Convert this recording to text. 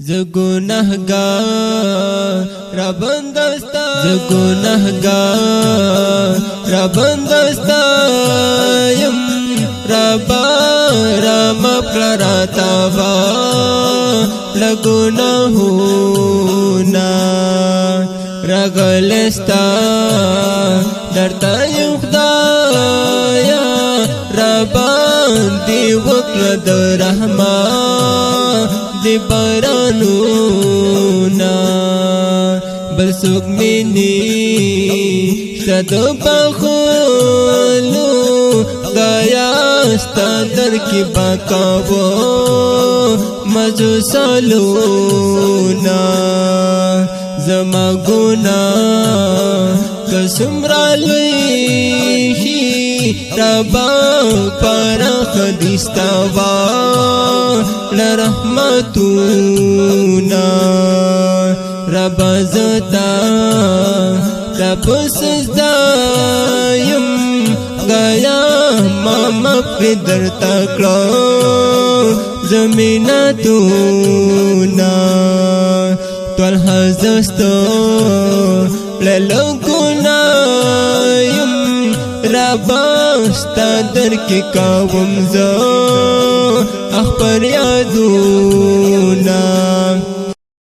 ز گناهگار را بندستا ز گناهگار را بندستا یم ربا را مپرا تابا لگناهونا رغلستا درتا یم خدایا ربا دی وکر د رحمان دی بارانونا بل سوک منی شدو بخولو دایا ستا در کی باکاو مزو سالونا زما گنا قسم را لوی ربا پارا خدیستاوا لرحمتونا ربا زتا رب سزدایم گیا ماما پدر تکلا زمیناتونا تول حزستو للگنایم ربا ستا در کی کاوم زو اخبر یادونا